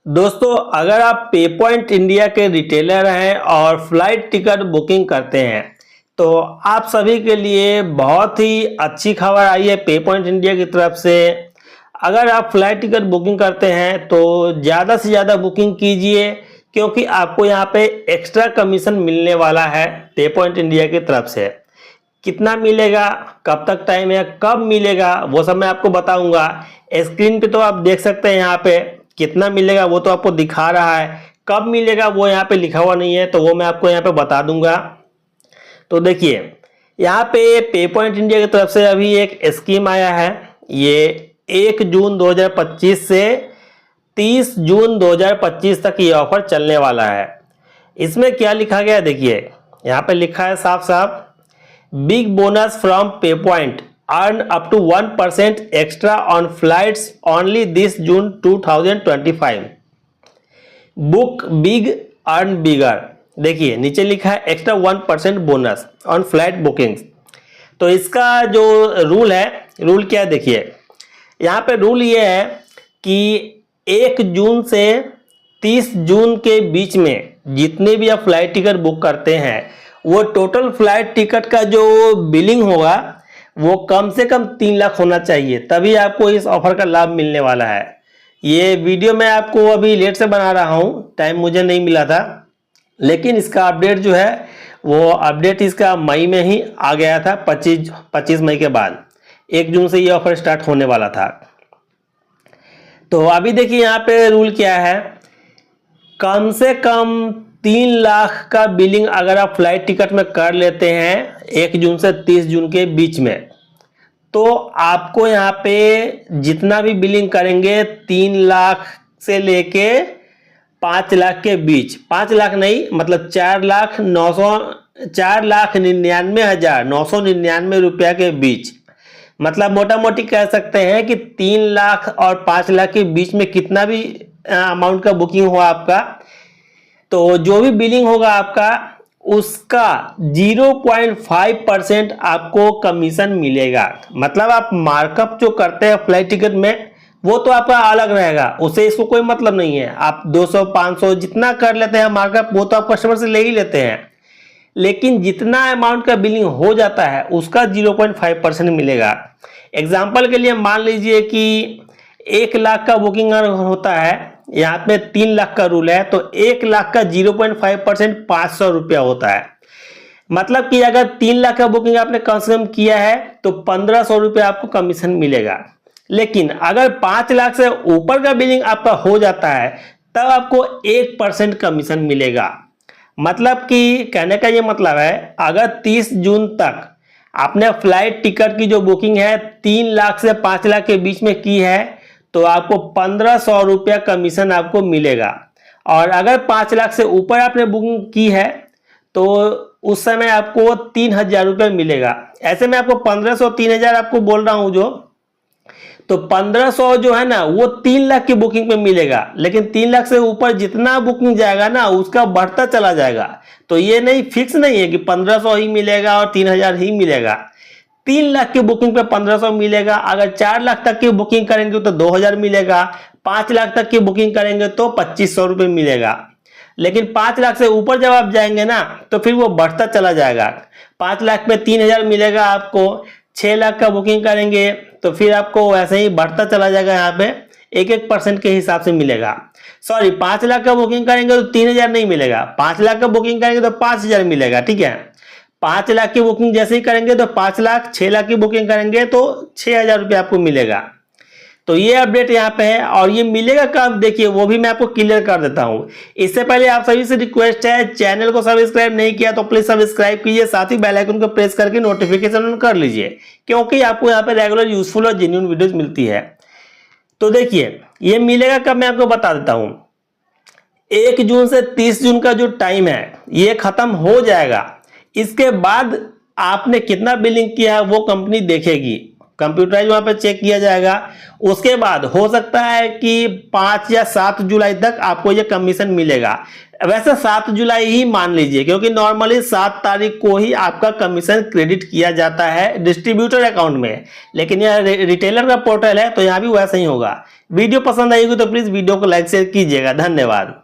दोस्तों, अगर आप पे पॉइंट इंडिया के रिटेलर हैं और फ्लाइट टिकट बुकिंग करते हैं तो आप सभी के लिए बहुत ही अच्छी खबर आई है पे पॉइंट इंडिया की तरफ से। अगर आप फ्लाइट टिकट बुकिंग करते हैं तो ज़्यादा से ज़्यादा बुकिंग कीजिए, क्योंकि आपको यहाँ पे एक्स्ट्रा कमीशन मिलने वाला है पे पॉइंट इंडिया की तरफ से। कितना मिलेगा, कब तक टाइम है, कब मिलेगा, वो सब मैं आपको बताऊंगा। स्क्रीन पे तो आप देख सकते हैं, यहाँ पे कितना मिलेगा वो तो आपको दिखा रहा है, कब मिलेगा वो यहाँ पे लिखा हुआ नहीं है, तो वो मैं आपको यहाँ पे बता दूंगा। तो देखिए, यहाँ पे पॉइंट इंडिया की तरफ से अभी एक स्कीम आया है। ये 1 जून 2025 से 30 जून 2025 तक ये ऑफर चलने वाला है। इसमें क्या लिखा गया है, देखिए यहाँ पे लिखा है साफ साफ, बिग बोनस फ्रॉम पे point, earn up to 1% extra on flights only this June 2025, book big earn bigger। देखिए नीचे लिखा है extra 1% bonus on flight bookings. तो इसका जो रूल है, रूल क्या है देखिए, यहाँ पे रूल ये है कि 1 जून से 30 जून के बीच में जितने भी आप फ्लाइट टिकट बुक करते हैं वो टोटल फ्लाइट टिकट का जो बिलिंग होगा वो कम से कम 3 लाख होना चाहिए, तभी आपको इस ऑफर का लाभ मिलने वाला है। ये वीडियो मैं आपको अभी लेट से बना रहा हूँ, टाइम मुझे नहीं मिला था, लेकिन इसका अपडेट जो है वो अपडेट इसका मई में ही आ गया था। 25 मई के बाद 1 जून से ये ऑफर स्टार्ट होने वाला था। तो अभी देखिए यहाँ पे रूल क्या है, कम से कम 3 लाख का बिलिंग अगर आप फ्लाइट टिकट में कर लेते हैं 1 जून से 30 जून के बीच में, तो आपको यहाँ पे जितना भी बिलिंग करेंगे 3 लाख से लेके 5 लाख के बीच, 5 लाख नहीं मतलब 4,99,999 रुपया के बीच, मतलब मोटा मोटी कह सकते हैं कि 3 लाख और 5 लाख के बीच में कितना भी अमाउंट का बुकिंग हुआ आपका, तो जो भी बिलिंग होगा आपका उसका 0.5% आपको कमीशन मिलेगा। मतलब आप मार्कअप जो करते हैं फ्लाइट टिकट में वो तो आपका अलग रहेगा, उससे इसको कोई मतलब नहीं है। आप 200 500 जितना कर लेते हैं मार्कअप वो तो आप कस्टमर से ले ही लेते हैं, लेकिन जितना अमाउंट का बिलिंग हो जाता है उसका 0.5% मिलेगा। एग्जाम्पल के लिए मान लीजिए कि 1 लाख का बुकिंग होता है, यहाँ पे 3 लाख का रूल है, तो 1 लाख का 0.5% 500 रुपया होता है। मतलब कि अगर 3 लाख का बुकिंग आपने कम से कम किया है तो 1500 रुपया आपको कमीशन मिलेगा। लेकिन अगर 5 लाख से ऊपर का बिलिंग आपका हो जाता है तब आपको 1% कमीशन मिलेगा। मतलब कि कहने का ये मतलब है, अगर 30 जून तक आपने फ्लाइट टिकट की जो बुकिंग है 3 लाख से 5 लाख के बीच में की है तो आपको 1500 रुपया कमीशन आपको मिलेगा। और अगर 5 लाख से ऊपर आपने बुकिंग की है तो उस समय आपको 3000 रुपया मिलेगा। ऐसे में आपको 1500 3000 आपको बोल रहा हूं जो, तो 1500 जो है ना वो 3 लाख की बुकिंग में मिलेगा, लेकिन 3 लाख से ऊपर जितना बुकिंग जाएगा ना उसका बढ़ता चला जाएगा। तो ये नहीं फिक्स नहीं है कि 1500 ही मिलेगा और 3000 ही मिलेगा। 3 लाख की बुकिंग पे 1500 मिलेगा, अगर 4 लाख तक की बुकिंग करेंगे तो 2000 मिलेगा, 5 लाख तक की बुकिंग करेंगे तो 2500 रुपये मिलेगा। लेकिन 5 लाख से ऊपर जब आप जाएंगे ना तो फिर वो बढ़ता चला जाएगा। 5 लाख में 3000 मिलेगा आपको, 6 लाख का बुकिंग करेंगे तो फिर आपको वैसे ही बढ़ता चला जाएगा, यहाँ पे 1% के हिसाब से मिलेगा। सॉरी, 5 लाख का बुकिंग करेंगे तो 3000 नहीं मिलेगा, 5 लाख का बुकिंग करेंगे तो 5000 मिलेगा। ठीक है, 5 लाख की बुकिंग जैसे ही करेंगे तो 5 लाख, 6 लाख की बुकिंग करेंगे तो 6000 रुपये आपको मिलेगा। तो ये अपडेट यहाँ पे है, और ये मिलेगा कब देखिए वो भी मैं आपको क्लियर कर देता हूँ। इससे पहले आप सभी से रिक्वेस्ट है, चैनल को सब्सक्राइब नहीं किया तो प्लीज सब्सक्राइब कीजिए, साथ ही बेल आइकन को प्रेस करके नोटिफिकेशन ऑन कर लीजिए, क्योंकि आपको यहाँ पे रेगुलर यूजफुल और जेन्युइन वीडियोज मिलती है। तो देखिए ये मिलेगा कब मैं आपको बता देता हूँ। 1 जून से 30 जून का जो टाइम है ये खत्म हो जाएगा। इसके बाद आपने कितना बिलिंग किया है वो कंपनी देखेगी, कंप्यूटराइज वहां पे चेक किया जाएगा। उसके बाद हो सकता है कि 5 या 7 जुलाई तक आपको ये कमीशन मिलेगा। वैसे 7 जुलाई ही मान लीजिए, क्योंकि नॉर्मली 7 तारीख को ही आपका कमीशन क्रेडिट किया जाता है डिस्ट्रीब्यूटर अकाउंट में, लेकिन यह रिटेलर का पोर्टल है तो यहाँ भी वैसा ही होगा। वीडियो पसंद आएगी तो प्लीज वीडियो को लाइक शेयर कीजिएगा। धन्यवाद।